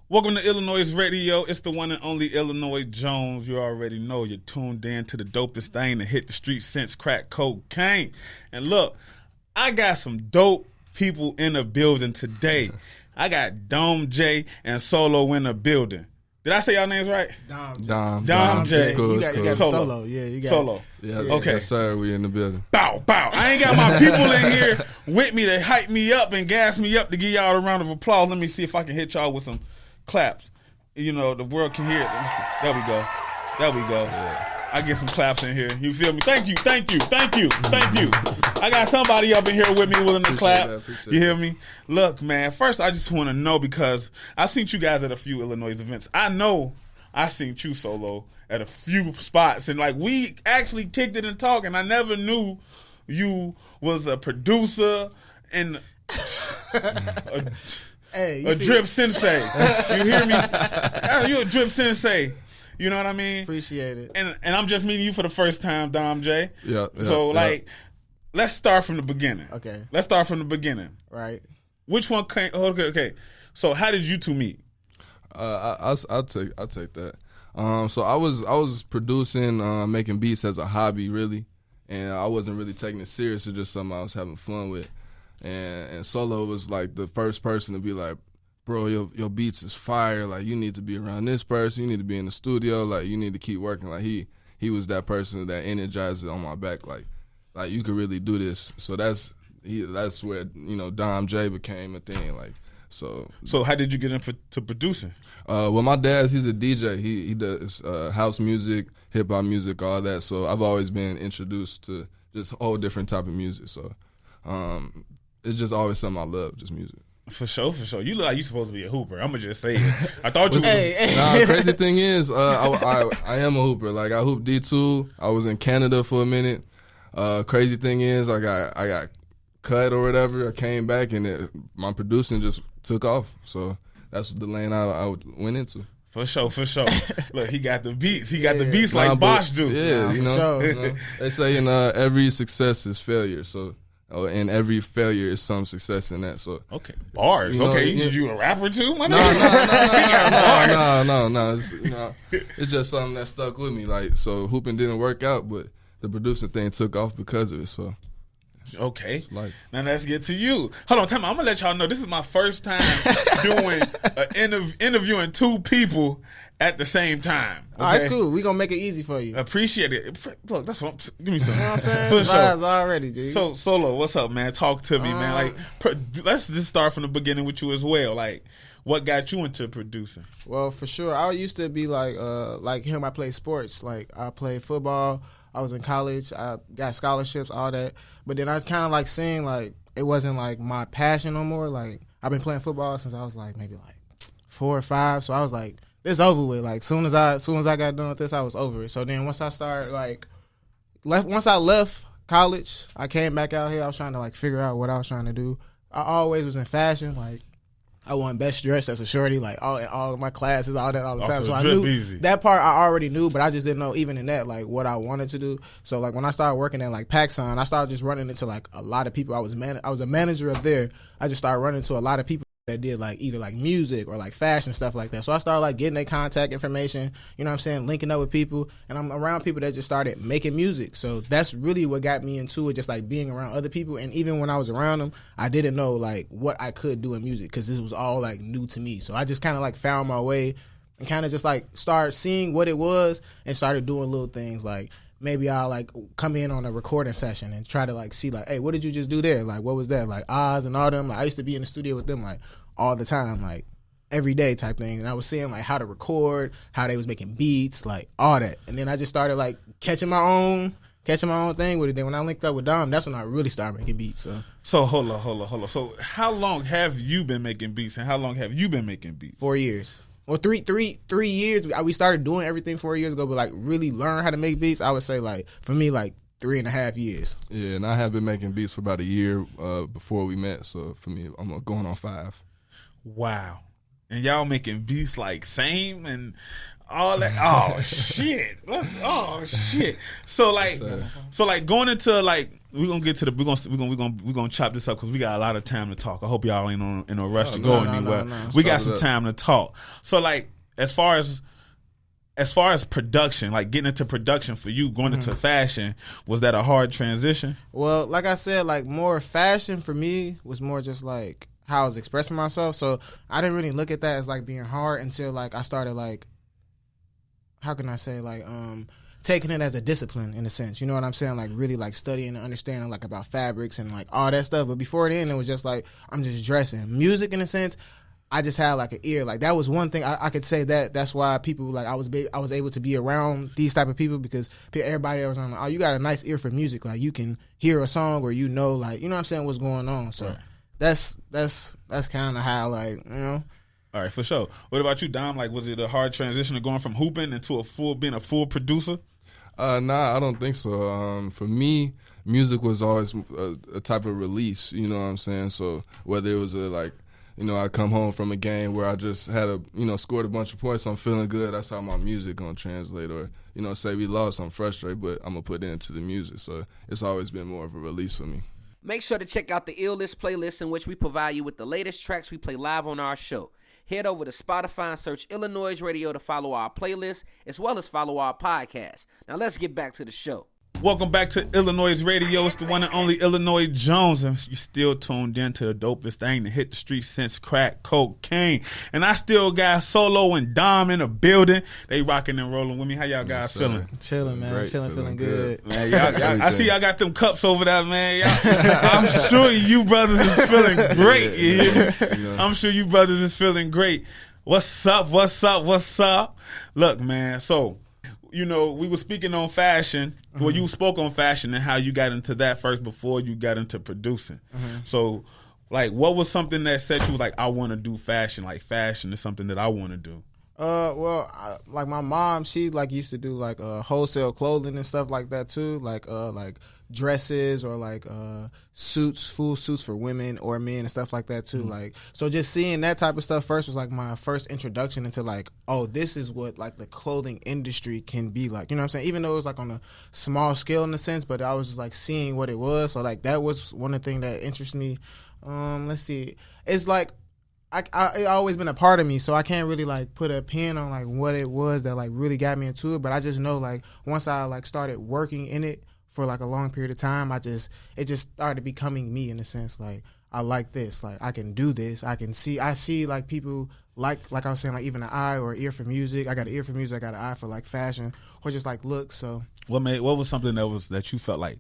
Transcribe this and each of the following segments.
Welcome to iLLANOiZE Radio. It's the one and only Illinois Jones. You already know you're tuned in to the dopest thing to hit the street since crack cocaine. And look, I got some dope people in the building today. I got Dom J and Solo in the building. Did I say y'all names right? Dom J. Cool, you got Solo. Yeah, you got Solo. Yeah, okay. Yes, sir. We in the building. Bow. I ain't got my people in here with me to hype me up and gas me up to give y'all a round of applause. Let me see if I can hit y'all with some claps. You know, the world can hear it. Let me see. There we go. Yeah. I get some claps in here. You feel me? Thank you. I got somebody up in here with me willing to clap. You hear me? Look, man, first I just want to know, because I seen you guys at a few iLLANOiZE events. I know I seen you Solo at a few spots, and like we actually kicked it and talked, and I never knew you was a producer and a drip sensei. You hear me? You a drip sensei. You know what I mean? Appreciate it. And I'm just meeting you for the first time, Dom J. Yeah. So let's start from the beginning. Okay. Let's start from the beginning. Right. Which one came? Okay. So how did you two meet? I'll take that. So I was producing, making beats as a hobby, really, and I wasn't really taking it serious. It's just something I was having fun with. And Solo was like the first person to be like, bro, your beats is fire. Like, you need to be around this person. You need to be in the studio. Like, you need to keep working. Like, he was that person that energized it on my back. Like you could really do this. So that's where, Dom J became a thing. Like, so how did you get into producing? Well, my dad, he's a DJ. He does house music, hip hop music, all that. So I've always been introduced to just a whole different type of music. So it's just always something I love, just music. For sure. You look like you supposed to be a hooper. I'm gonna just say it. I thought you. Nah, crazy thing is, I am a hooper. Like, I hooped D2. I was in Canada for a minute. Crazy thing is, I got cut or whatever. I came back and my producing just took off. So that's the lane I went into. For sure. Look, he got the beats. He got the beats like Bosch do. Yeah, sure. They say in every success is failure. So. And every failure is some success in that. So okay, bars. You a rapper too? No. It's just something that stuck with me. Like, so hooping didn't work out, but the producing thing took off because of it. So okay, now let's get to you. Hold on, time. I'm gonna let y'all know this is my first time doing interviewing two people at the same time. Okay? Oh, that's cool. We gonna make it easy for you. Appreciate it. Look, that's what give me some. You know what I'm saying? Vibes already, dude. So, Solo, what's up, man? Talk to me, man. Like, let's just start from the beginning with you as well. Like, what got you into producing? Well, for sure, I used to be like him. I played sports. Like, I played football. I was in college. I got scholarships, all that. But then I was kind of like seeing like it wasn't like my passion no more. Like, I've been playing football since I was like maybe like 4 or 5. So I was like, it's over with. Like, soon as I got done with this, I was over it. So then once I started once I left college, I came back out here. I was trying to like figure out what I was trying to do. I always was in fashion. Like, I won best dressed as a shorty. Like, all of my classes, all that, all the time. So I knew easy. That part. I already knew, but I just didn't know even in that like what I wanted to do. So like when I started working at like PacSun, I started just running into like a lot of people. I was a manager up there. I just started running into a lot of people that did like either like music or like fashion, stuff like that. So I started like getting their contact information, you know what I'm saying, linking up with people, and I'm around people that just started making music. So that's really what got me into it, just like being around other people. And even when I was around them, I didn't know like what I could do in music because this was all like new to me. So I just kind of like found my way and kind of just like started seeing what it was and started doing little things like maybe I'll like come in on a recording session and try to like see like, hey, what did you just do there? Like, what was that? Like Oz and all them. Like, I used to be in the studio with them like all the time, like every day type thing. And I was seeing like how to record, how they was making beats, like all that. And then I just started like catching my own thing with it. Then when I linked up with Dom, that's when I really started making beats. So hold on. So how long have you been making beats, and how long have you been making beats? 4 years. Well, three years. We started doing everything 4 years ago, but like really learn how to make beats, I would say like for me like 3.5 years. Yeah, and I have been making beats for about a year before we met. So for me, I'm going on 5. Wow. And y'all making beats like same, and all that. Oh shit! So like going into like we're gonna get to the we're gonna chop this up because we got a lot of time to talk. I hope y'all ain't in a rush to go anywhere. We got some time to talk. So like as far as production, like getting into production for you, going into fashion, was that a hard transition? Well, like I said, like more fashion for me was more just like how I was expressing myself. So I didn't really look at that as like being hard until like I started like, how can I say, like taking it as a discipline in a sense. You know what I'm saying? Like really like studying and understanding like about fabrics and like all that stuff. But before then, it was just like I'm just dressing. Music in a sense, I just had like an ear. Like that was one thing I could say that's why people like I was able to be around these type of people because everybody was on like, oh, you got a nice ear for music. Like you can hear a song or like you know what I'm saying, what's going on. So right. that's kind of how like, you know. All right, for sure. What about you, Dom? Like, was it a hard transition of going from hooping into being a full producer? Nah, I don't think so. For me, music was always a type of release. You know what I'm saying? So whether it was I come home from a game where I just had scored a bunch of points, I'm feeling good. That's how my music gonna translate. Or say we lost, I'm frustrated, but I'm gonna put it into the music. So it's always been more of a release for me. Make sure to check out the iLLANOiZE playlist in which we provide you with the latest tracks we play live on our show. Head over to Spotify and search iLLANOiZE Radio to follow our playlist, as well as follow our podcast. Now let's get back to the show. Welcome back to iLLANOiZE Radio. It's the one and only iLLANOiZE Jones, and you still tuned in to the dopest thing to hit the streets since crack cocaine. And I still got Solo and Dom in the building. They rocking and rolling with me. How y'all guys feeling? Chilling, man. Great, feeling good. Man, I see y'all got them cups over there, man. I'm sure you brothers is feeling great. You hear me? I'm sure you brothers is feeling great. What's up? Look, man, so we were speaking on fashion. Well, you spoke on fashion and how you got into that first before you got into producing. So, like, what was something that set you like, I want to do fashion? Like, fashion is something that I want to do. Like my mom, she like used to do like wholesale clothing and stuff like that too, like dresses or like suits, full suits for women or men and stuff like that too. Like, so just seeing that type of stuff first was like my first introduction into like, oh, this is what like the clothing industry can be like. You know what I'm saying? Even though it was like on a small scale in a sense, but I was just like seeing what it was. So like that was one of the things that interested me. Let's see, it's like. It always been a part of me, so I can't really like put a pin on like what it was that like really got me into it. But I just know like once I like started working in it for like a long period of time, it just started becoming me in a sense. Like I like this, like I can do this. I see like people like I was saying, like even an eye or ear for music. I got an ear for music. I got an eye for like fashion or just like looks. So what was something that you felt like,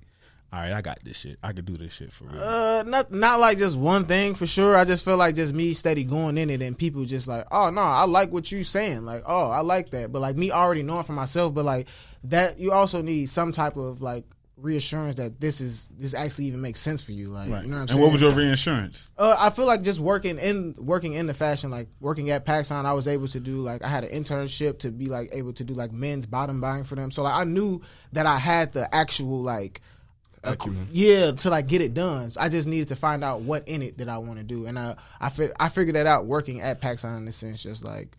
all right, I got this shit. I could do this shit for real. Not like just one thing for sure. I just feel like just me steady going in it and people just like, oh no, I like what you saying. Like, oh, I like that. But like me already knowing for myself, but like that you also need some type of like reassurance that this actually even makes sense for you. Like, right. You know what I'm saying? And what was your reassurance? I feel like just working in the fashion, like working at PacSun, I was able to do like I had an internship to be like able to do like men's bottom buying for them. So like I knew that I had the actual like to like get it done. So I just needed to find out what in it that I want to do, and I figured that out working at PacSun in a sense. Just like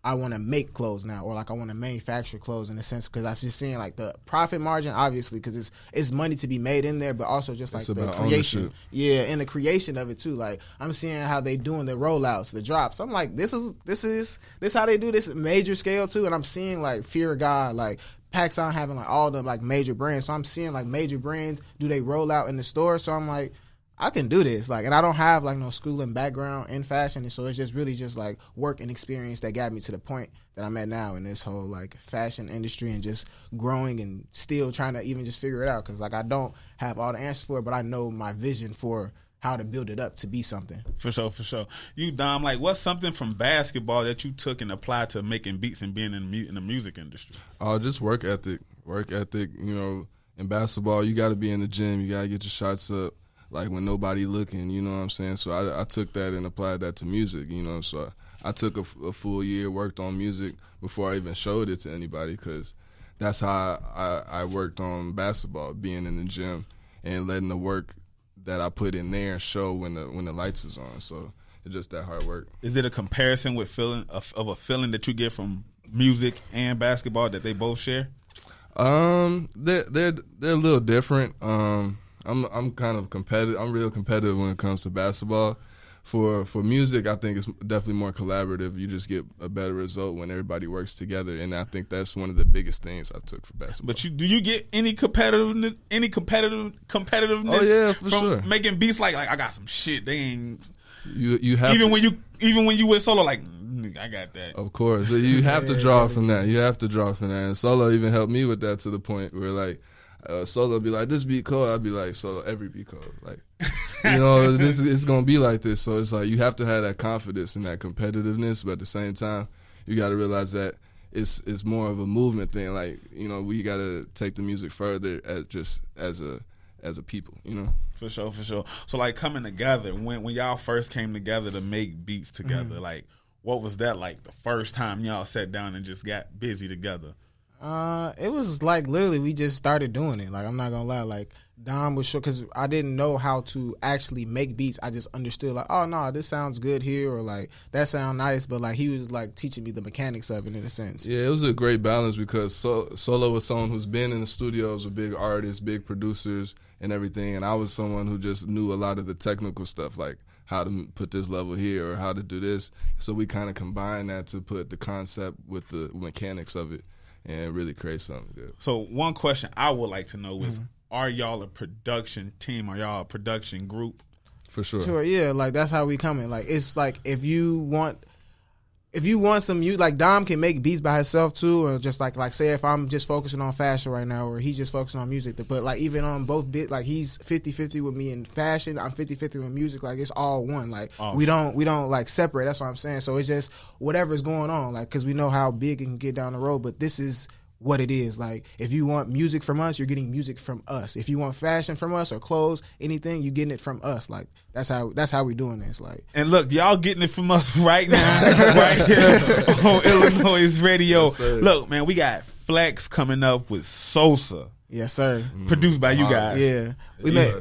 I want to make clothes now, or like I want to manufacture clothes in a sense, because I was just seeing like the profit margin, obviously, because it's money to be made in there, but also just like the creation, ownership. Yeah, and the creation of it too. Like I'm seeing how they doing the rollouts, the drops. I'm like, this is how they do this major scale too, and I'm seeing like Fear of God, like PacSun having like all the like major brands. So I'm seeing like major brands, do they roll out in the store? So I'm like, I can do this. Like, and I don't have like no schooling background in fashion. And so it's just really just like work and experience that got me to the point that I'm at now in this whole like fashion industry and just growing and still trying to even just figure it out. Cause like I don't have all the answers for it, but I know my vision for how to build it up to be something. For sure. You, Dom, like what's something from basketball that you took and applied to making beats and being in the music industry? Just work ethic. You know, in basketball, you got to be in the gym. You got to get your shots up, like when nobody looking. You know what I'm saying? So I took that and applied that to music. You know, so I took a full year, worked on music before I even showed it to anybody, because that's how I worked on basketball, being in the gym and letting the work that I put in there show when the lights is on. So it's just that hard work. Is it a comparison with a feeling that you get from music and basketball that they both share? They're a little different. I'm kind of competitive. I'm real competitive when it comes to basketball. For music, I think it's definitely more collaborative. You just get a better result when everybody works together, and I think that's one of the biggest things I took for basketball. But do you get any competitiveness? Oh yeah, for from sure. Making beats like I got some shit. They ain't. You have even when you went solo, like I got that. Of course, you have to draw from that. You have to draw from that. And Solo even helped me with that to the point where like Solo be like, this beat cold. I'd be like, Solo, every beat cold. Like, it's gonna be like this. So it's like you have to have that confidence and that competitiveness, but at the same time, you got to realize that it's more of a movement thing. Like, we got to take the music further as a people. For sure. So like coming together when y'all first came together to make beats together, like what was that like the first time y'all sat down and just got busy together? It was like literally we just started doing it. Like I'm not gonna lie, like Dom was sure because I didn't know how to actually make beats. I just understood like, oh no, this sounds good here, or like that sound nice. But like he was like teaching me the mechanics of it in a sense. Yeah, it was a great balance because Solo was someone who's been in the studios with big artists, big producers, and everything, and I was someone who just knew a lot of the technical stuff, like how to put this level here or how to do this. So we kind of combined that to put the concept with the mechanics of it and really create something good. So one question I would like to know is, are y'all a production team? Are y'all a production group? For sure. Sure, yeah. Like that's how we come in. Like it's like if you want some like Dom can make beats by himself too, or just like say if I'm just focusing on fashion right now, or he's just focusing on music. But like even on both bit, like he's 50-50 with me in fashion, I'm 50-50 with music. Like it's all one. Like we don't like separate. That's what I'm saying. So it's just whatever's going on. Like because we know how big it can get down the road, but this is what it is. Like if you want music from us, you're getting music from us. If you want fashion from us or clothes, anything, you're getting it from us. Like that's how we doing this. Like, and look, y'all getting it from us right now, right here on iLLANOiZE Radio. Yes, look, man, we got Flex coming up with Sosa. Yes, sir. Produced by you guys. Yeah.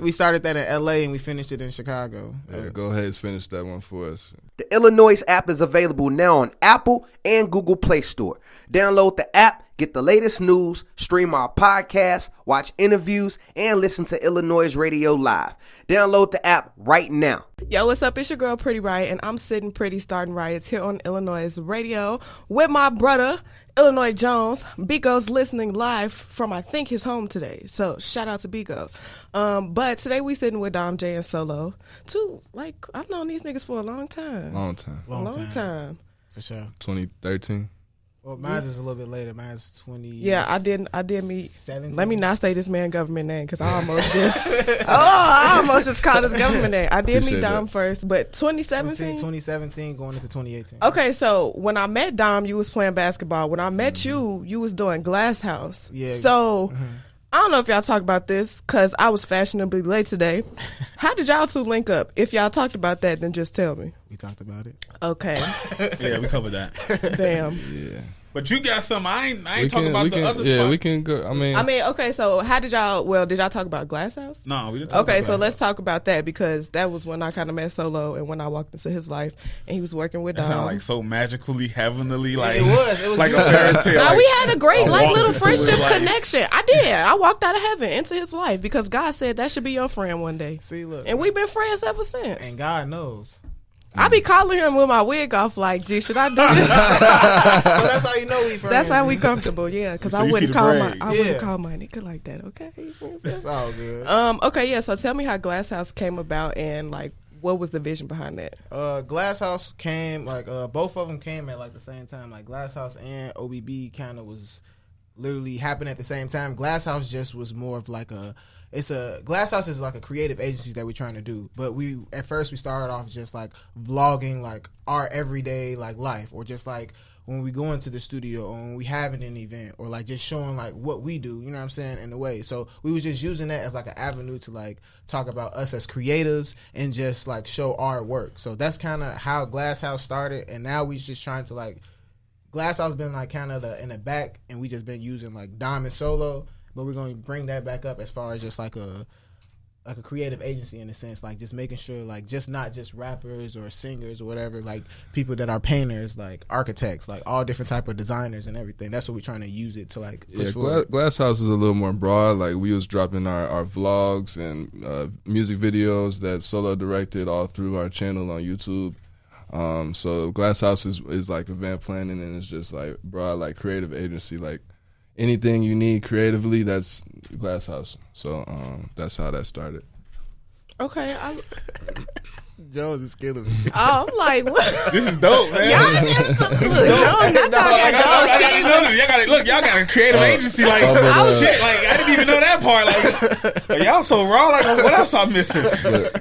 We started that in LA and we finished it in Chicago. Yeah, go ahead and finish that one for us. The iLLANOiZE app is available now on Apple and Google Play Store. Download the app, get the latest news, stream our podcasts, watch interviews, and listen to iLLANOiZE Radio live. Download the app right now. Yo, what's up? It's your girl Pretty Riot, and I'm sitting pretty starting riots here on iLLANOiZE Radio with my brother, Illinois Jones. Biko's listening live from, I think, his home today. So shout out to Biko. But today we sitting with Dom J and Solo. I've known these niggas for a long time. Long time. For sure. 2013. Well, mine's is a little bit later. Mine's 20. Yeah, I did meet. 17? Let me not say this man government name because I almost just called his government name. I did Appreciate meet Dom that. first, but 2017. 2017 going into 2018. Okay, so when I met Dom, you was playing basketball. When I met you was doing Glasshouse. Yeah. So I don't know if y'all talk about this because I was fashionably late today. How did y'all two link up? If y'all talked about that, then just tell me. We talked about it. Okay. Yeah, we covered that. Damn. Yeah. But you got some. I ain't talking about the other Yeah, spot. we can go. I mean, Okay, so how did y'all, did y'all talk about Glasshouse? No, we didn't talk Okay, about so that. let's talk about that because that was when I kind of met Solo and when I walked into his life and he was working with That Dom. sound like so magically, heavenly, like It was like a beautiful. fairy tale. Now like, we had a great I like walked little into friendship it, like- connection. I did. I walked out of heaven into his life because God said that should be your friend one day. See, look. And we've been friends ever since. And God knows. I be calling him with my wig off like, gee, should I do this? So that's how you know we friends. That's how we comfortable, yeah. Because So I you wouldn't see the call braids. I wouldn't Yeah. call my nigga like that, okay? It's all good. Okay, yeah. So tell me how Glasshouse came about and like what was the vision behind that? Glasshouse came like both of them came at like the same time. Like Glasshouse and OBB kind of was literally happening at the same time. Glasshouse just was more of like Glasshouse is like a creative agency that we're trying to do. But at first we started off just like vlogging like our everyday like life, or just like when we go into the studio or when we having an event, or like just showing like what we do, you know what I'm saying, in a way. So we was just using that as like an avenue to like talk about us as creatives and just like show our work. So that's kind of how Glasshouse started, and now we just trying to like Glasshouse been like kind of in the back, and we just been using like Dom and Solo, but we're going to bring that back up as far as just like like a creative agency in a sense, like just making sure like just not just rappers or singers or whatever, like people that are painters, like architects, like all different type of designers and everything. That's what we're trying to use it to like push forward. Glasshouse is a little more broad. Like we was dropping our vlogs and music videos that Solo directed all through our channel on YouTube. So Glasshouse is like event planning, and it's just like broad, like creative agency, like anything you need creatively, that's Glasshouse. So that's how that started. Okay. Jones is killing me. I'm like, what? This is dope, man. Y'all just Y'all got a creative agency. Like, shit. Like, I didn't even know that part. Like y'all so raw. Like, what else I'm missing?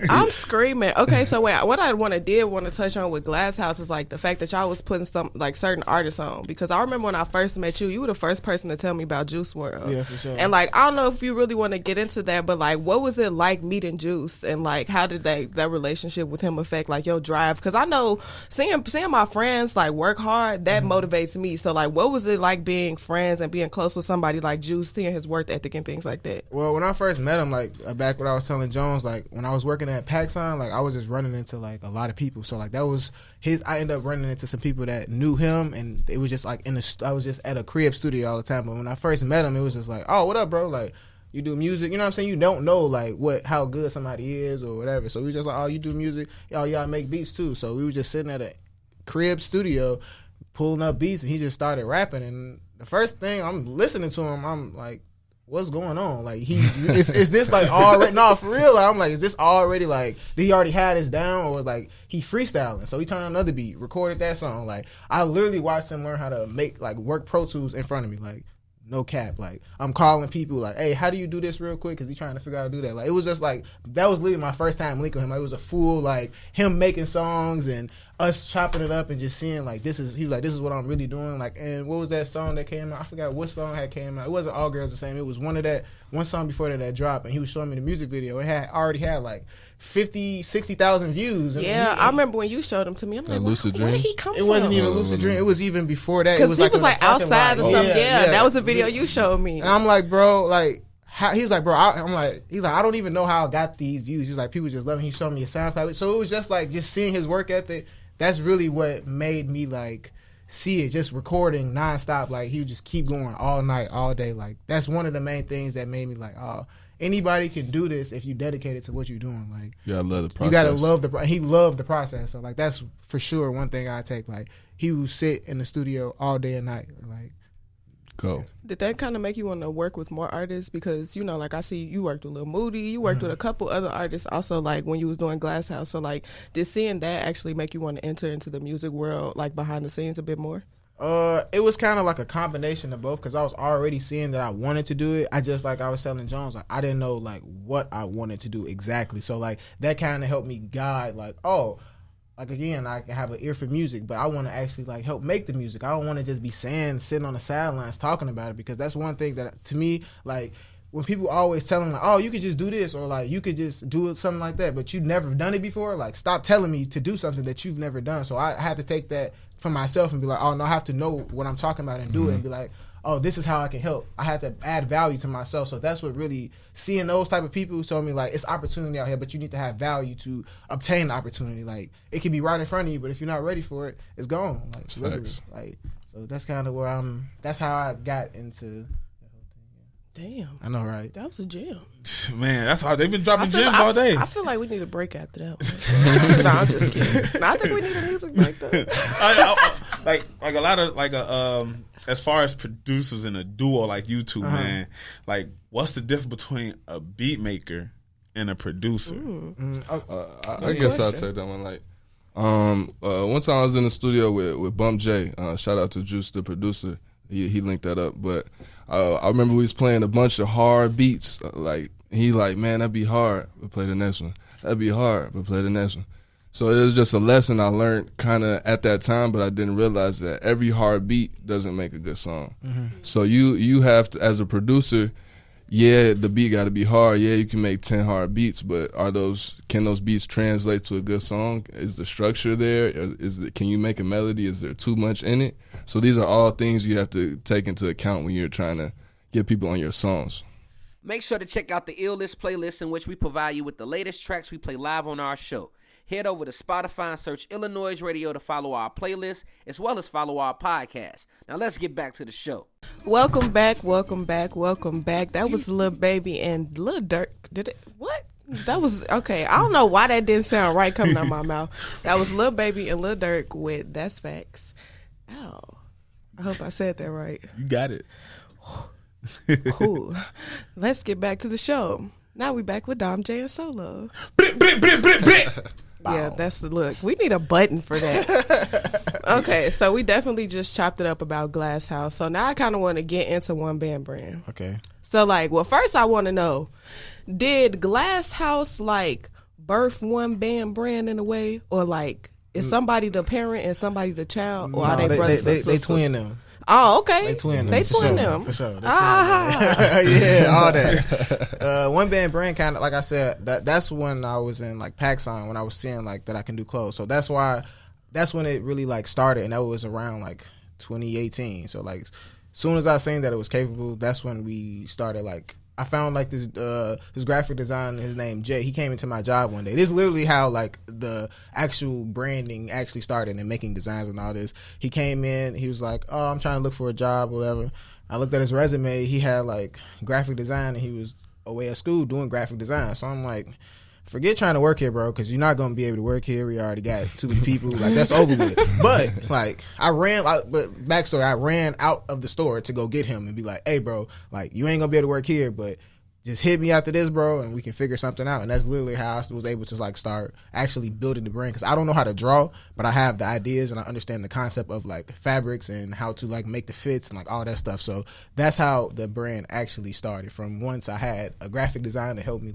I'm screaming. Okay, so wait, what I want to touch on with Glasshouse is like the fact that y'all was putting some like certain artists on, because I remember when I first met you were the first person to tell me about Juice WRLD. Yeah, for sure. And like, I don't know if you really want to get into that, but like, what was it like meeting Juice, and like, how did that relationship with him affect like your drive? Because I know seeing my friends like work hard, that motivates me. So like, what was it like being friends and being close with somebody like Juice, seeing his work ethic and things like that? Well, when I first met him, like back when I was telling Jones, like when I was working at PacSun, like I was just running into like a lot of people. So like that was I ended up running into some people that knew him, and it was just like I was just at a crib studio all the time. But when I first met him, it was just like, oh, what up, bro? Like, you do music, you know what I'm saying? You don't know like how good somebody is or whatever. So we just like, oh, you do music, y'all make beats too. So we were just sitting at a crib studio pulling up beats, and he just started rapping. And the first thing I'm listening to him, I'm like, what's going on? Like is this like already? No, for real. Like, I'm like, is this already like? Did he already have this down, or like he freestyling? So he turned on another beat, recorded that song. Like I literally watched him learn how to work Pro Tools in front of me. Like, no cap. Like, I'm calling people like, hey, how do you do this real quick? Because he's trying to figure out how to do that. Like, it was just like, that was literally my first time linking him. Like, it was a full, like, him making songs and us chopping it up and just seeing, like, he was like, this is what I'm really doing. Like, and what was that song that came out? I forgot what song had came out. It wasn't All Girls the Same. It was one song before that dropped, and he was showing me the music video. It already had, like, 50, 60,000 views. Yeah, I remember when you showed them to me. I'm like, where did he come from? It wasn't even Lucid Dream. It was even before that. Because he was like outside or something. Yeah, that was the video you showed me. And I'm like, bro, like, he's like, bro, he's like, I don't even know how I got these views. He's like, people just love me. He showed me a SoundCloud. So it was just like, just seeing his work ethic. That's really what made me like see it, just recording nonstop. Like, he would just keep going all night, all day. Like, that's one of the main things that made me like, oh, anybody can do this if you dedicate it to what you're doing. Like, you gotta love the process. You gotta love he loved the process. So like, that's for sure one thing I take. Like, he would sit in the studio all day and night. Like, go. Did that kind of make you want to work with more artists? Because, you know, like, I see you worked with Lil Moody, you worked with a couple other artists also, like, when you was doing Glasshouse. So, like, did seeing that actually make you want to enter into the music world, like, behind the scenes a bit more? It was kind of like a combination of both, because I was already seeing that I wanted to do it. I just, like I was telling Jones, like, I didn't know, like, what I wanted to do exactly. So, like, that kind of helped me guide, like, oh, like, again, I have an ear for music, but I want to actually, like, help make the music. I don't want to just be sitting on the sidelines talking about it, because that's one thing that, to me, like, when people always telling, like, oh, you could just do this, or, like, you could just do something like that, but you've never done it before, like, stop telling me to do something that you've never done. So I had to take that for myself and be like, oh, no, I have to know what I'm talking about and do it, and be like, oh, this is how I can help. I have to add value to myself. So that's what really, seeing those type of people told me, like, it's opportunity out here, but you need to have value to obtain the opportunity. Like, it can be right in front of you, but if you're not ready for it, it's gone. Like, it's literally. facts. Like, so that's kind of where that's how I got into the whole thing. Yeah. Damn. I know, right? That was a gem. Man, that's how they've been dropping gems all day. I feel like we need a break after that one. No, I'm just kidding. No, I think we need a music break though. like a lot of as far as producers in a duo like you two, man, like, what's the difference between a beat maker and a producer? I guess I'll take that one. Like, one time I was in the studio with Bump J. Shout out to Juice, the producer. He linked that up. But I remember we was playing a bunch of hard beats. Like, he like, man, that'd be hard, but play the next one. That'd be hard, but play the next one. So it was just a lesson I learned kind of at that time, but I didn't realize that every hard beat doesn't make a good song. So you have to, as a producer, yeah, the beat got to be hard. Yeah, you can make 10 hard beats, but can those beats translate to a good song? Is the structure there? Can you make a melody? Is there too much in it? So these are all things you have to take into account when you're trying to get people on your songs. Make sure to check out the iLLANOiZE playlist in which we provide you with the latest tracks we play live on our show. Head over to Spotify and search iLLANOiZE Radio to follow our playlist, as well as follow our podcast. Now let's get back to the show. Welcome back. That was Lil Baby and Lil Durk. Did it? What? That was, okay. I don't know why that didn't sound right coming out my mouth. That was Lil Baby and Lil Durk with That's Facts. Ow. I hope I said that right. You got it. Cool. Let's get back to the show. Now we back with Dom J and Solo. Yeah, that's the look. We need a button for that. Okay, so we definitely just chopped it up about Glasshouse. So now I kind of want to get into one band brand. Okay. So first I want to know, did Glasshouse birth one band brand in a way, or is somebody the parent and somebody the child, or are they brothers and sisters? They twin them. Oh, okay. They twin them. They twin them. For sure. Yeah, all that. One band brand kind of, like I said, that's when I was in PacSun, when I was seeing that I can do clothes. So that's when it really started, and that was around 2018. So soon as I seen that it was capable, that's when we started I found this graphic designer, his name Jay. He came into my job one day. This is literally how the actual branding actually started and making designs and all this. He came in, he was like, "Oh, I'm trying to look for a job, whatever." I looked at his resume. He had graphic design, and he was away at school doing graphic design. So I'm like, forget trying to work here, bro, because you're not going to be able to work here. We already got too many people. That's over with. But, backstory, I ran out of the store to go get him and be like, "Hey, bro, you ain't going to be able to work here, but just hit me after this, bro, and we can figure something out." And that's literally how I was able to start actually building the brand, because I don't know how to draw, but I have the ideas and I understand the concept of fabrics and how to make the fits and all that stuff. So that's how the brand actually started, from once I had a graphic designer to help me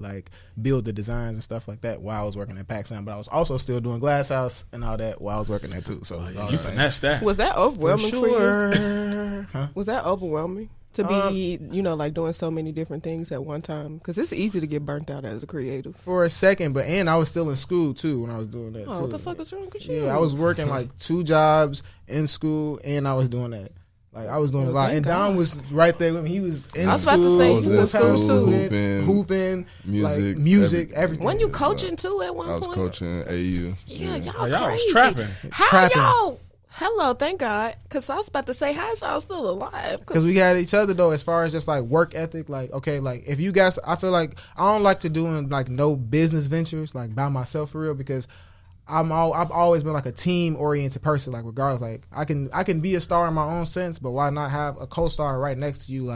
build the designs and stuff like that while I was working at PacSun. But I was also still doing Glasshouse and all that while I was working there too. So you finessed that. Was that overwhelming for you? Huh? Was that overwhelming? To be, doing so many different things at one time? Because it's easy to get burnt out as a creative. For a second, and I was still in school, too, when I was doing that, too. What the fuck was wrong with you? Yeah, I was working, 2 jobs in school, and I was doing that. I was doing a lot. And Dom was right there with me. He was in school. I was about to say, he was in school, hooping, music, everything. When you coaching, too, at one point? I was coaching AU. Yeah, y'all y'all crazy. was trapping. How y'all... Hello, thank God. Because I was about to say, how is y'all still alive? Because we had each other, though, as far as just work ethic. If you guys, I feel I don't like to doing no business ventures by myself for real, because I've always been a team oriented person. Regardless, I can be a star in my own sense, but why not have a co-star right next to you,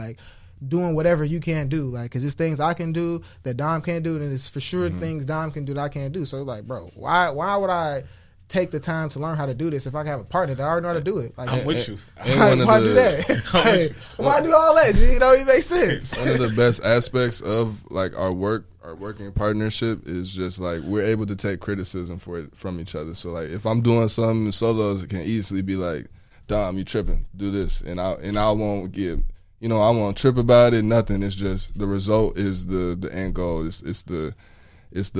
doing whatever you can do, because there's things I can do that Dom can't do, and it's for sure things Dom can do that I can't do. So bro, why would I take the time to learn how to do this if I can have a partner that already know how to do it? I'm with you. Why do that? Why do all that? It makes sense. One of the best aspects of our working partnership is just we're able to take criticism from each other. So if I'm doing something, Solos can easily be like, "Dom, you tripping? Do this," and I won't get, I won't trip about it. Nothing. It's just the result is the end goal. It's the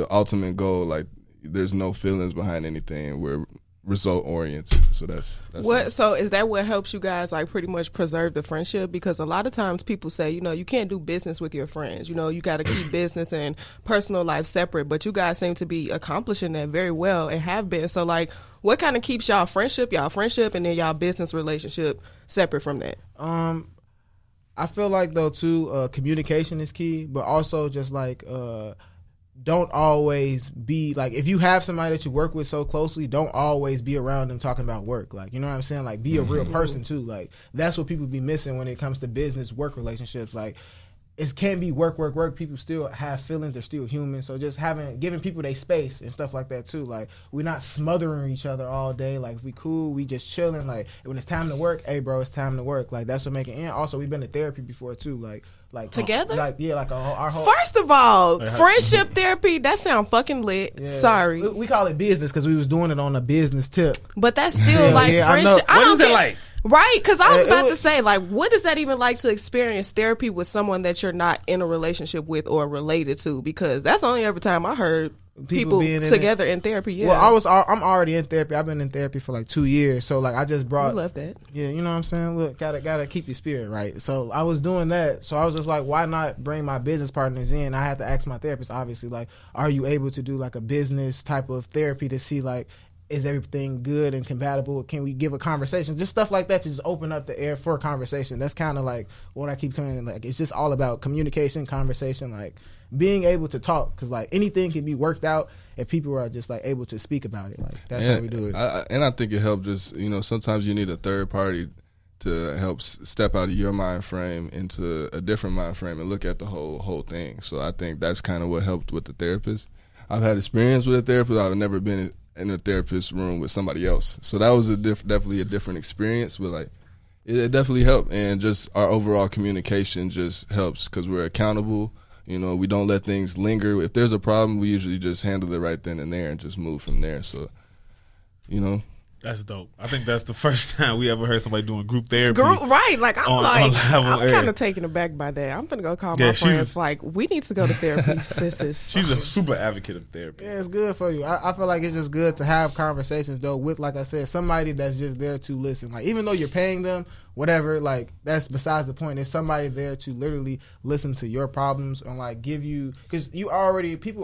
ultimate goal. There's no feelings behind anything. We're result oriented. So that's what. It. So is that what helps you guys pretty much preserve the friendship? Because a lot of times people say, you can't do business with your friends. You got to keep business and personal life separate. But you guys seem to be accomplishing that very well and have been. So what kind of keeps y'all friendship, and then y'all business relationship separate from that? I feel though too, communication is key, but also just don't always be if you have somebody that you work with so closely, don't always be around them talking about work. You know what I'm saying? Be a real person too. That's what people be missing when it comes to business work relationships. It can't be work. People still have feelings. They're still human. So just giving people their space and stuff like that too. We're not smothering each other all day. If we cool, we just chilling. When it's time to work, hey bro, it's time to work. That's what making. And also we've been to therapy before too. Together? Our whole. First of all, friendship therapy, that sound fucking lit. Yeah. Sorry. We call it business because we was doing it on a business tip. But that's still friendship. What is that like? Right, because I was about to say, like, what is that even like to experience therapy with someone that you're not in a relationship with or related to? Because that's the only every time I heard people being together in therapy. Yeah. Well, I'm already in therapy. I've been in therapy for like 2 years. So like I just brought. I love that. Yeah, you know what I'm saying. Look, gotta keep your spirit right. So I was doing that. So I was just like, why not bring my business partners in? I had to ask my therapist, obviously, like, are you able to do like a business type of therapy to see like, is everything good and compatible? Can we give a conversation? Just stuff like that to just open up the air for a conversation. That's kind of like what I keep coming. Like it's just all about communication, conversation, like being able to talk. Because like anything can be worked out if people are just like able to speak about it. Like that's how we do it. I think it helped just, sometimes you need a third party to help step out of your mind frame into a different mind frame and look at the whole thing. So I think that's kind of what helped with the therapist. I've had experience with a therapist. I've never been in a therapist room with somebody else. So that was definitely a different experience, but like it definitely helped. And just our overall communication just helps because we're accountable. We don't let things linger. If there's a problem, we usually just handle it right then and there and just move from there. So, That's dope. I think that's the first time we ever heard somebody doing group therapy. Right. Like, I'm I'm kind of taken aback by that. I'm going to go call my friends. Like, we need to go to therapy, sisters. She's a super advocate of therapy. Yeah, it's good for you. I feel like it's just good to have conversations, though, with, like I said, somebsomebody that's just there to listen. Like, even though you're paying them, whatever, like, that's besides the point. There's somebody there to literally listen to your problems and, like, give you, because people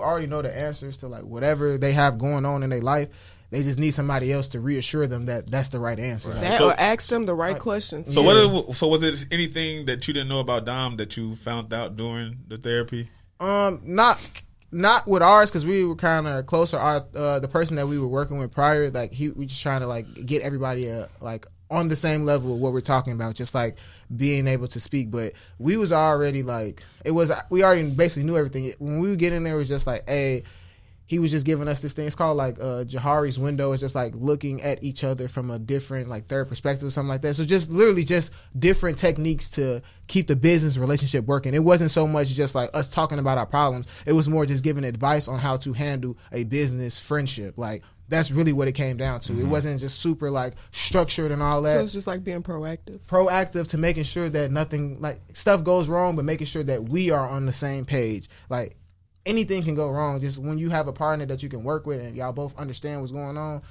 already know the answers to, like, whatever they have going on in their life. They just need somebody else to reassure them that that's the right answer. Right. Or ask them the right questions. So was it anything that you didn't know about Dom that you found out during the therapy? Not with ours because we were kind of closer. The person that we were working with prior, like we just trying to like get everybody like on the same level of what we're talking about, just like being able to speak. But we was already like we already basically knew everything. When we would get in there, it was just like, hey. He was just giving us this thing. It's called like Jahari's window. It's just like looking at each other from a different like third perspective or something like that. So just literally just different techniques to keep the business relationship working. It wasn't so much just like us talking about our problems. It was more just giving advice on how to handle a business friendship. Like that's really what it came down to. Mm-hmm. It wasn't just super like structured and all that. So it's just like being proactive. Proactive to making sure that nothing like stuff goes wrong, but making sure that we are on the same page. Like anything can go wrong. Just when you have a partner that you can work with and y'all both understand what's going on,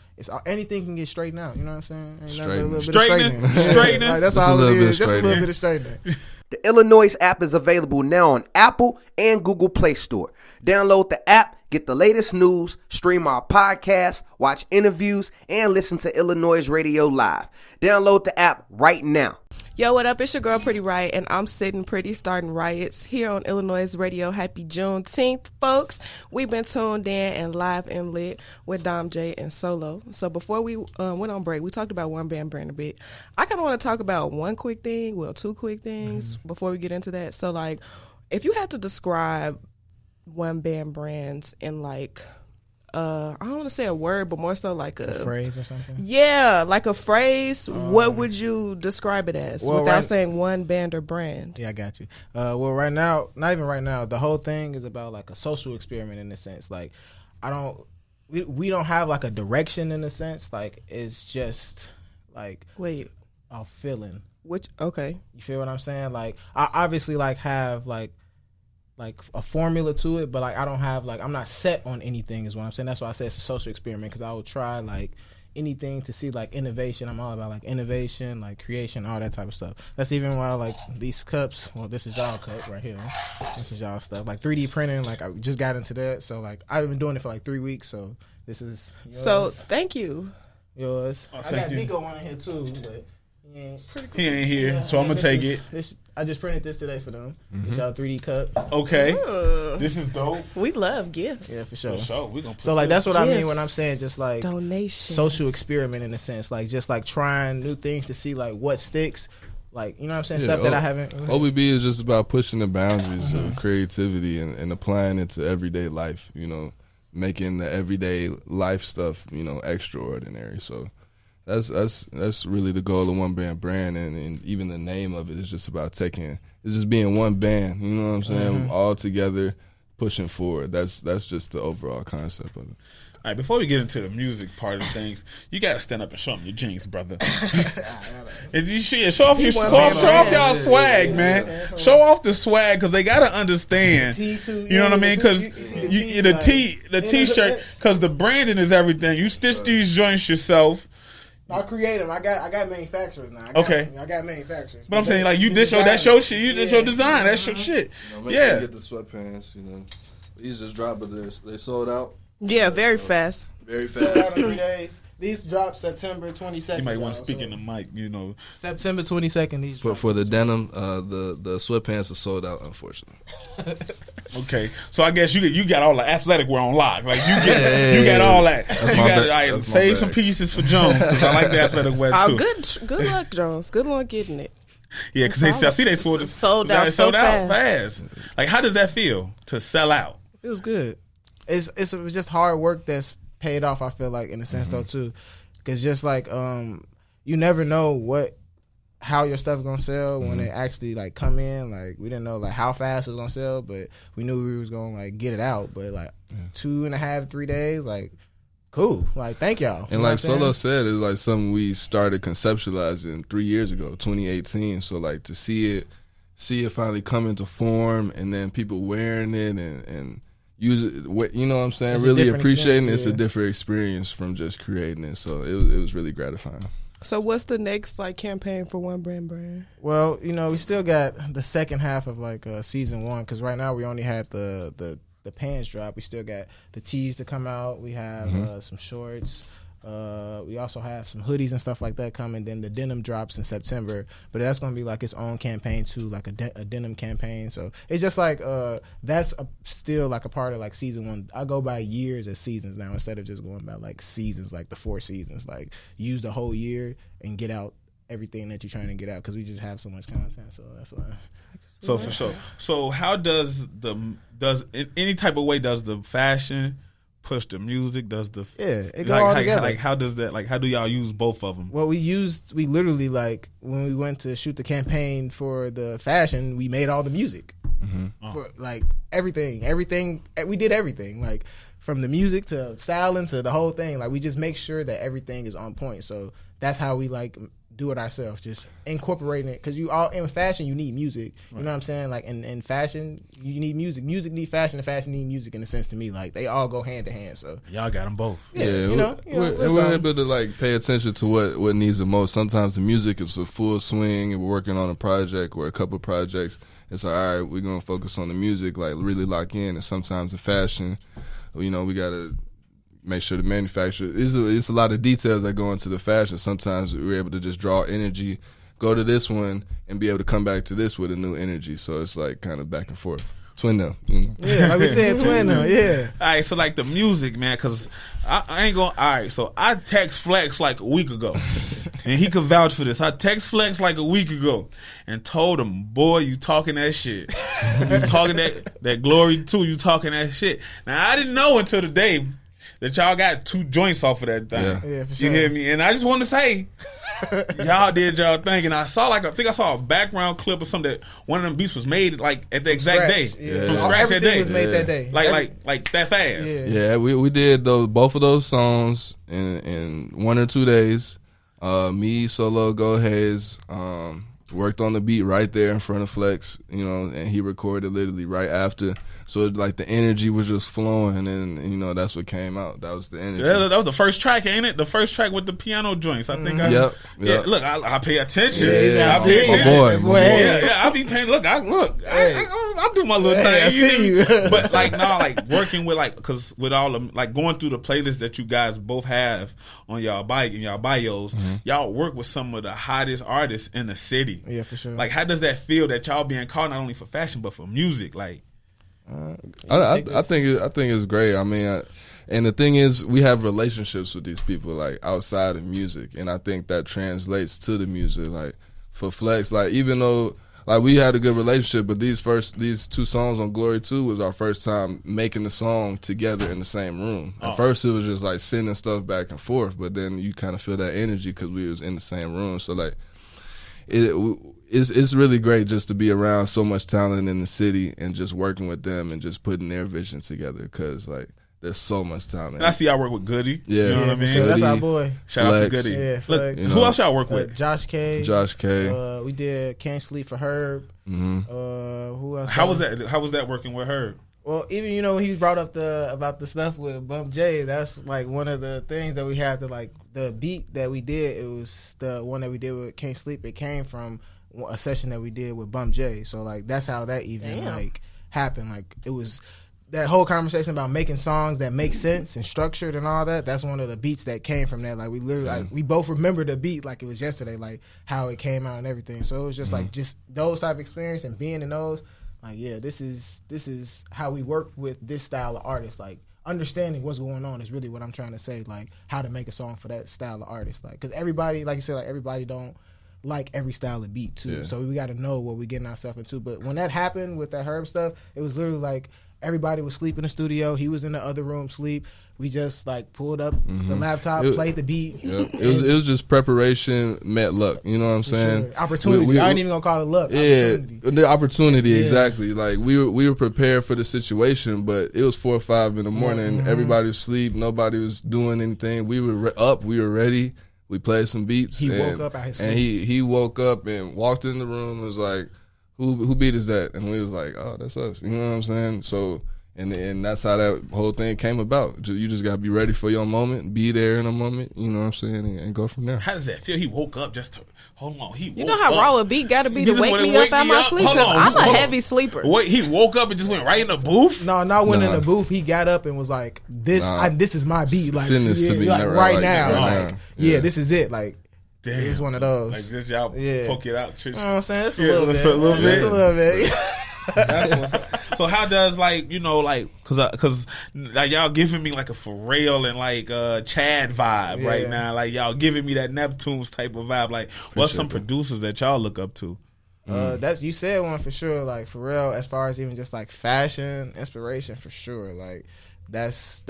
anything can get straightened out. You know what I'm saying? Straightening. Like, that's all it is. Just a little bit of straightening. The iLLANOiZE app is available now on Apple and Google Play Store. Download the app, get the latest news, stream our podcasts, watch interviews, and listen to iLLANOiZE Radio live. Download the app right now. Yo, what up? It's your girl, Pretty Riot, and I'm sitting pretty, starting riots here on iLLANOiZE Radio. Happy Juneteenth, folks. We've been tuned in and live and lit with Dom J and Solo. So before we went on break, we talked about one band brand a bit. I kind of want to talk about two quick things before we get into that. So, like, if you had to describe one band brands in, like, I don't want to say a word, but more so like a phrase or something. Yeah, like a phrase. What would you describe it as without saying one band or brand? Yeah, I got you. Well, right now, not even right now. The whole thing is about like a social experiment in a sense. Like, we don't have like a direction in a sense. Like, it's just like a feeling. Okay. You feel what I'm saying? Like, I obviously like have like a formula to it, but like I don't have like I'm not set on anything is what I'm saying. That's why I say it's a social experiment because I will try like anything to see like innovation. I'm all about like innovation, like creation, all that type of stuff. That's even why like these cups. Well, this is y'all cup right here. This is y'all stuff. Like 3D printing. Like I just got into that, so like I've been doing it for like 3 weeks. So this is yours. So thank you. Yours. Oh, I got Nico on in here too, but he ain't here, so I'm gonna take it. I just printed this today for them. It's y'all 3D cup. Okay, this is dope. We we gifts. Yeah, for sure. We gonna so like that's what I mean when I'm saying just like donations. Social experiment in a sense, like just like trying new things to see like what sticks. Like, you know what I'm saying? Stuff that I haven't. OBB is just about pushing the boundaries of creativity and applying it to everyday life. You know, making the everyday life stuff extraordinary. So. That's really the goal of one band brand, and even the name of it is just about it's just being one band. You know what I'm saying? All together, pushing forward. That's just the overall concept of it. All right, before we get into the music part of things, you gotta stand up and show them your jeans, brother. And you show off y'all swag, man. Show off the swag because they gotta understand. You know what I mean? Because the t-shirt, because the branding is everything. You stitch these joints yourself. I create them. I got manufacturers now. I got manufacturers. But I'm saying like that's your shit. You just your design. That's your shit. Make sure you get the sweatpants. These just dropped, but they sold out. Yeah, very fast. Very Sold out fast. in 3 days. These drop September 22nd. You might want to speak in the mic. September 22nd. These. But for the denim, the sweatpants are sold out, unfortunately. Okay, so I guess you got all the athletic wear on lock. Like you got all that. Save some pieces for Jones because I like the athletic wear too. Good luck, Jones. Good luck getting it. Yeah, because I see they sold out fast. Like, how does that feel to sell out? It feels good. It's just hard work that's paid off. I feel like in a sense though too, because just like you never know how your stuff gonna sell when it actually like come in. Like we didn't know like how fast it was gonna sell, but we knew we was gonna like get it out. But like 2.5, 3 days, like cool. Like thank y'all. And like Solo said, it's like something we started conceptualizing 3 years ago, 2018. So like to see it finally come into form, and then people wearing it and use it, you know what I'm saying? It's really appreciating it. It's a different experience from just creating it. So it was really gratifying. So what's the next like campaign for One Brand? Well, we still got the second half of like season 1 because right now we only had the pants drop. We still got the tees to come out. We have some shorts. We also have some hoodies and stuff like that coming. Then the denim drops in September, but that's going to be like its own campaign too, like a denim campaign. So it's just like that's still like a part of like season 1. I go by years as seasons now instead of just going by like seasons, like the 4 seasons. Like use the whole year and get out everything that you're trying to get out because we just have so much content. So that's why. So for sure. So how does in any type of way does the fashion push the music? Does the it go all together? Like how does that? Like how do y'all use both of them? Well, we literally like when we went to shoot the campaign for the fashion, we made all the music for like everything. We did everything like from the music to styling to the whole thing. Like we just make sure that everything is on point. So that's how we like do it ourselves, just incorporating it because in fashion you need music. You know what I'm saying? Like in fashion you need music need fashion, and fashion need music in a sense to me. Like they all go hand to hand. So y'all got them both. We're able to like pay attention to what needs the most. Sometimes the music is a full swing and we're working on a project or a couple projects. It's like, all right, we're gonna focus on the music, like really lock in. And sometimes the fashion, we gotta make sure the manufacturer, it's a lot of details that go into the fashion. Sometimes we're able to just draw energy, go to this one, and be able to come back to this with a new energy. So it's like kind of back and forth. Twin though. Yeah, like we said, twin though, yeah. All right, so like the music, man, because I ain't going, all right, so I text Flex like a week ago, and he could vouch for this. I text Flex like a week ago and told him, boy, you talking that shit. You talking that glory too, you talking that shit. Now, I didn't know until today that y'all got 2 joints off of that thing. Yeah, for sure. You hear me? And I just want to say, y'all did y'all thing. And I saw a background clip or something that one of them beats was made like at the exact day. Yeah. From scratch that day. Everything was made that day. Like that fast. Yeah, we did both of those songs in 1 or 2 days. Me, Solo, Go Hayes, worked on the beat right there in front of Flex, and he recorded literally right after. So like the energy was just flowing, and that's what came out. That was the energy. Yeah, that was the first track, ain't it? The first track with the piano joints. I think. Yep. Yeah, look, I pay attention. Yeah, I pay attention. Boy. Yeah, I be paying. Look, I do my little thing. I see you. But like now, like working with because with all the like going through the playlist that you guys both have on y'all bike and y'all bios, y'all work with some of the hottest artists in the city. Yeah, for sure. Like, how does that feel that y'all being called not only for fashion but for music? Like, I think it's great. I mean, and the thing is, we have relationships with these people like outside of music, and I think that translates to the music. Like for Flex, like even though like we had a good relationship, but these 2 songs on Glory 2 was our first time making the song together in the same room. At first, it was just like sending stuff back and forth, but then you kind of feel that energy because we was in the same room. So like, it's really great just to be around so much talent in the city and just working with them and just putting their vision together because like there's so much talent. And I see y'all work with Goody. Yeah. You know what I for mean? sure. That's our Goody, boy. Shout out to Flex. Goody. Yeah, Look, Flex. who else y'all work with? Josh K. K. We did Can't Sleep for Herb. Who else? How was that? How was that working with her? Well, even when he brought up about the stuff with Bump J, that's like one of the things that we had to like the beat that we did. It was the one that we did with Can't Sleep. It came from a session that we did with Bump J. So like that's how that even like happened. Like it was that whole conversation about making songs that make sense and structured and all that. That's one of the beats that came from that. Like we literally like we both remember the beat like it was yesterday, like how it came out and everything. So it was just like just those type of experience and being in those. Like, yeah, this is how we work with this style of artist. Like, understanding what's going on is really what I'm trying to say. Like, how to make a song for that style of artist. Like, because everybody, like you said, like everybody don't like every style of beat too. Yeah. So we got to know what we're getting ourselves into. But when that happened with that Herb stuff, it was literally like everybody was sleep in the studio. He was in the other room sleep. We just like pulled up the laptop, played the beat. Yeah. It was just preparation met luck. You know what I'm saying? Sure. Opportunity. I ain't even gonna call it luck. Opportunity. Yeah, the opportunity exactly. Like we were prepared for the situation, but it was 4 or 5 in the morning. Everybody was asleep. Nobody was doing anything. We were up. We were ready. We played some beats. He woke up out his sleep. And he woke up and walked in the room and was like, "Who beat is that?" And we was like, "Oh, that's us." You know what I'm saying? So. And that's how that whole thing came about. You just got to be ready for your moment, be there in a moment, you know what I'm saying, and go from there. How does that feel? He woke up just to, hold on. You know how raw a beat got to be to He just wake wanna me up out my up. sleep? Hold Because on, I'm hold a on. heavy sleeper. Wait, he woke up and just went right in the booth? No, not went in Nah. the booth. He got up and was like, "This, this is my beat. Like, Send this to me like, right- right like, now. right Like, now. yeah, this is it. Like, Damn. it was one of those. Like this, y'all poke it out. You know what I'm saying? It's a Yeah, little it's bit. a little It's bit. a little bit. That's what's up. So how does like cause like y'all giving me like a Pharrell and like Chad vibe right now, like y'all giving me that Neptunes type of vibe. Like what's some producers that y'all look up to? That's you said one for sure. Like Pharrell, as far as even just like fashion inspiration for sure. Like that's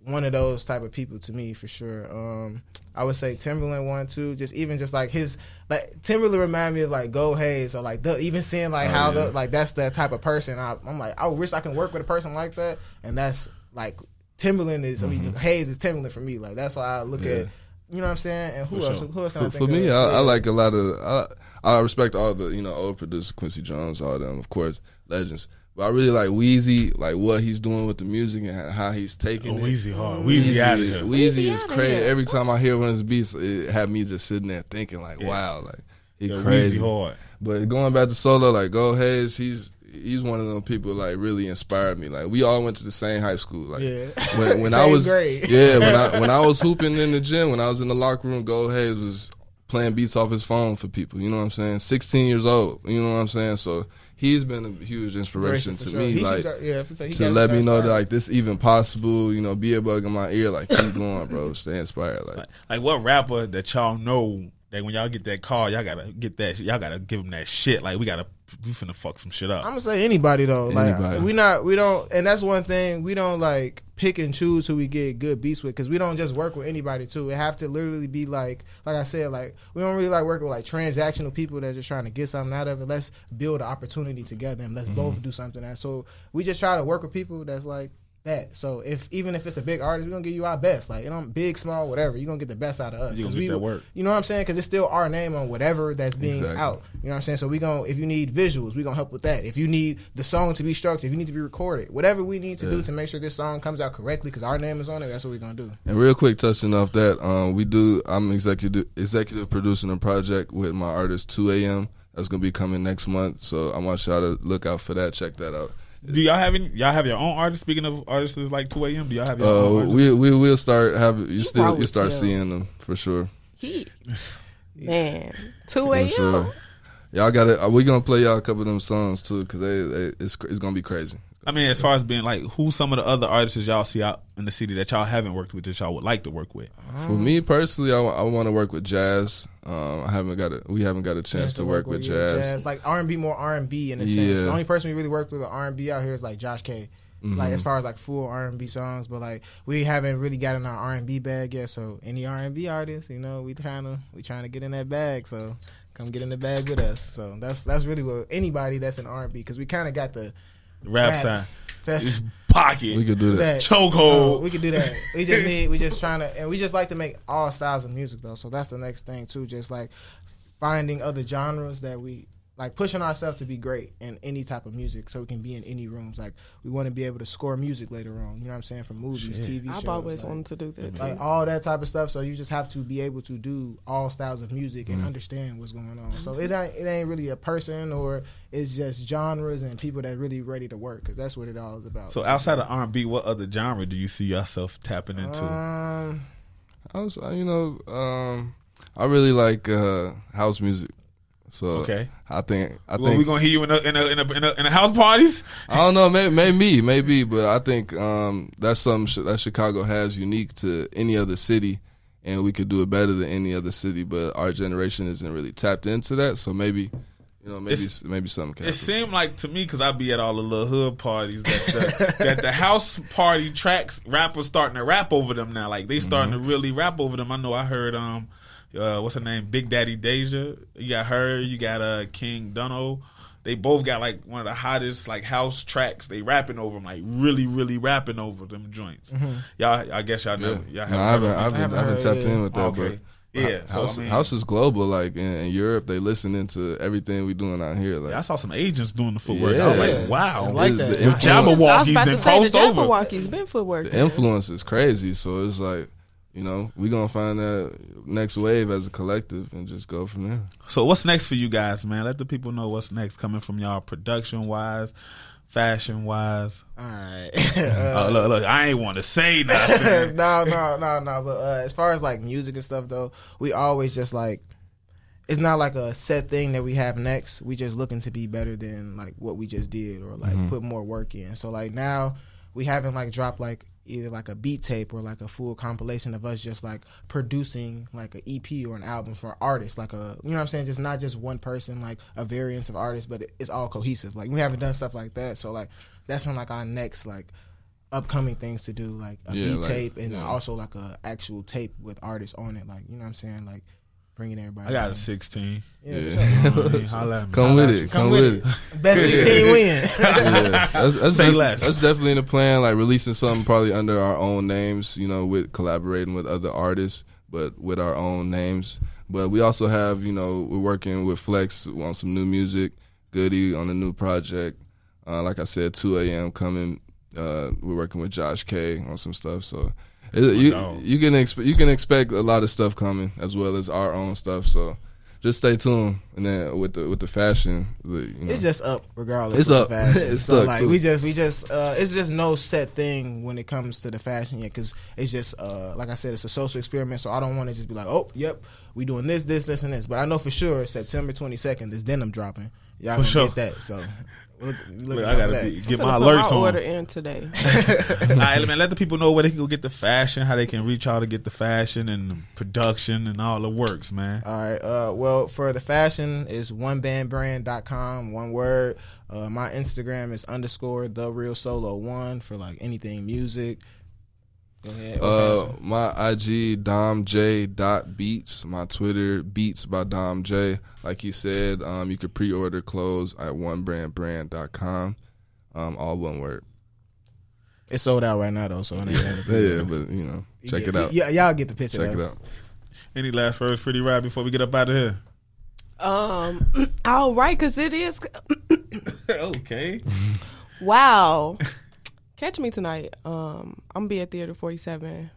one of those type of people to me for sure. I would say Timberland one too. Just like his like Timberland remind me of like Go Hayes or like even seeing like like that's the type of person. I'm like I wish I can work with a person like that. And that's like Timberland is. I mean Hayes is Timberland for me. Like that's why I look at. You know what I'm saying? And who else? Who else can I think For me, of? I like a lot of. I respect all the old producers, Quincy Jones, all them, of course, legends. But I really like Weezy, like what he's doing with the music and how he's taking it. Weezy hard. Weezy out of here. Weezy is crazy. Every time I hear one of his beats, it had me just sitting there thinking like, wow, like he crazy. Weezy hard. But going back to solo, like Go Hayes, he's one of those people like really inspired me. Like we all went to the same high school. Like when I Same was grade. when I was hooping in the gym, when I was in the locker room, Go Hayes was playing beats off his phone for people. You know what I'm saying? 16 years old. You know what I'm saying? So he's been a huge inspiration to me, like to let me know that like this even possible. You know, be a bug in my ear, like keep going, bro. Stay inspired. Like what rapper that y'all know that when y'all get that call, y'all gotta get that. Y'all gotta give them that shit. Like we finna fuck some shit up. I'm gonna say anybody though. Anybody. Like we don't, and that's one thing we don't like pick and choose who we get good beats with because we don't just work with anybody too. It have to literally be like I said, like we don't really like working with like transactional people that's just trying to get something out of it. Let's build an opportunity together and let's both do something. So we just try to work with people that's like that. So even if it's a big artist, we're gonna give you our best. Like big, small, whatever. You're gonna get the best out of us. You gonna get that work. You know what I'm saying? Because it's still our name on whatever that's being out. You know what I'm saying? So if you need visuals, we gonna help with that. If you need the song to be structured, if you need to be recorded, whatever we need to do to make sure this song comes out correctly, because our name is on it, that's what we're gonna do. And real quick, touching off that, I'm executive producing a project with my artist 2 a.m. That's gonna be coming next month. So I want y'all to look out for that. Check that out. Do y'all have your own artists? Speaking of artists like 2 a.m., do y'all have your own artists? We will start having you probably start still. seeing them for sure. Man, 2 For a.m. sure. Y'all got it. We're gonna play y'all a couple of them songs too, because it's gonna be crazy. I mean, as far as being like, who's some of the other artists that y'all see out in the city that y'all haven't worked with that y'all would like to work with? For me personally, I want to work with Jazz. We haven't got a chance to work with Jazz. Like R&B, more R&B in a sense. The only person we really worked with R&B out here is like Josh K. Like as far as like full R&B songs, but like we haven't really gotten our R&B bag yet. So any R&B artists, we trying to get in that bag. So come get in the bag with us. So that's really what anybody that's in R&B, because we kind of got the Rap side. That's Pocket. We could do that. Chokehold. we could do that. We just trying to, and we just like to make all styles of music though. So that's the next thing too. Just like finding other genres that we like, pushing ourselves to be great in any type of music, so we can be in any rooms. Like we want to be able to score music later on. You know what I'm saying? For movies, TV shows. I've always like, wanted to do that too. like all that type of stuff. So you just have to be able to do all styles of music and understand what's going on. So it ain't really a person, or it's just genres and people that really ready to work, because that's what it all is about. So outside of R&B, what other genre do you see yourself tapping into? I really like house music. So Okay. I think we gonna hear you in a house parties? I don't know, maybe, but I think that's something that Chicago has unique to any other city, and we could do it better than any other city. But our generation isn't really tapped into that, so maybe maybe something can happen. It seemed like to me, because I be at all the little hood parties, that the house party tracks, rappers starting to rap over them now. Like they starting to really rap over them. I know I heard what's her name? Big Daddy Deja. You got her. You got King Dunno. They both got like one of the hottest like house tracks. They rapping over them, like really, really rapping over them joints. Y'all, I guess y'all know. Yeah. I haven't tapped in with that. Okay. Yeah, so house is global. Like in Europe, they listening to everything we doing out here. Like I saw some agents doing the footwork. Yeah. I was like, wow, It's like that. The the influence- Jabberwockies I then was about to crossed say, the over. Jabberwockies been footwork. the influence is crazy. So it's like, we gonna find that next wave as a collective and just go from there. So what's next for you guys, man? Let the people know what's next coming from y'all, production wise, fashion wise. All right. Look, I ain't want to say nothing. No. But as far as like music and stuff though, we always just like, it's not like a set thing that we have next. We just looking to be better than like what we just did, or like put more work in. So like now we haven't like dropped like either like a beat tape or like a full compilation of us just like producing like an EP or an album for artists, like a, you know what I'm saying, just not just one person, like a variance of artists, but it's all cohesive. Like we haven't done stuff like that, so like that's when like our next like upcoming things to do, like a beat tape and also like a actual tape with artists on it, like, you know what I'm saying, like bringing everybody. I got in. a 16. Yeah. Holla at me. Come with it. Come with it. Best 16 win. Yeah, that's Say less. That's definitely in the plan. Like releasing something probably under our own names, with collaborating with other artists, but with our own names. But we also have, we're working with Flex on some new music, Goody on a new project. Like I said, 2 a.m. coming. We're working with Josh K on some stuff. So you can expect a lot of stuff coming, as well as our own stuff. So just stay tuned. And then with the fashion, it's just up regardless. It's with up. The fashion. It's so stuck like too. we just it's just no set thing when it comes to the fashion yet, because it's just like I said, it's a social experiment. So I don't want to just be like, oh, yep, we doing this, and this. But I know for sure September 22nd is denim dropping. Y'all For gonna sure. get that. So look I gotta get my alerts on. Order in today. All right, man, let the people know where they can go get the fashion, how they can reach out to get the fashion and the production and all the works, man. All right. Well, for the fashion is onebandbrand.com, one word. My Instagram is _therealsolo1 for like anything music. Go ahead. My IG domj.beats. My Twitter beats by Dom J. Like he said, you could pre-order clothes at onebandbrand.com. All one word. It's sold out right now though, so it ain't Yeah, but check it out. Yeah, y'all get the picture. Check though. it out. Any last words, Pretty Rap, before we get up out of here? All right, because it is. Okay. Wow. Catch me tonight. I'm gonna be at Theater 47,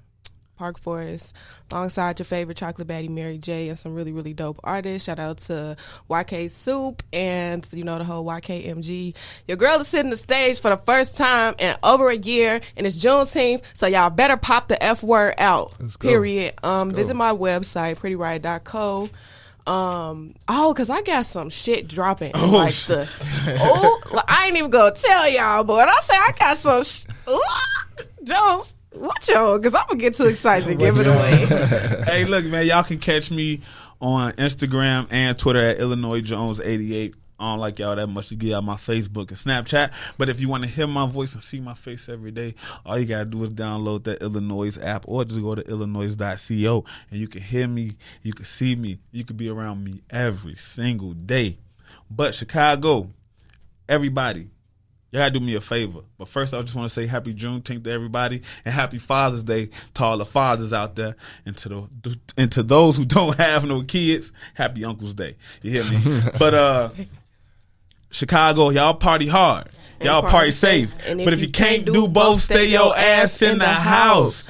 Park Forest, alongside your favorite chocolate baddie Mary J and some really, really dope artists. Shout out to YK Soup and the whole YKMG. Your girl is sitting the stage for the first time in over a year, and it's Juneteenth, so y'all better pop the F word out. Let's go. Period. Let's go. Visit my website, prettyriot.co. Cause I got some shit dropping. I ain't even gonna tell y'all, but when I say I got some Jones, watch out, cause I'm gonna get too excited to give it away. Hey, look, man, y'all can catch me on Instagram and Twitter at iLLANOiZE88. I don't like y'all that much to get out my Facebook and Snapchat. But if you want to hear my voice and see my face every day, all you got to do is download that iLLANOiZE app, or just go to iLLANOiZE.co, and you can hear me, you can see me, you can be around me every single day. But Chicago, everybody, y'all gotta do me a favor. But first, I just want to say happy Juneteenth to everybody and happy Father's Day to all the fathers out there. And to those who don't have no kids, happy Uncle's Day. You hear me? But Chicago, y'all party hard. Y'all party safe. And But if you can't do both, stay your ass in the house.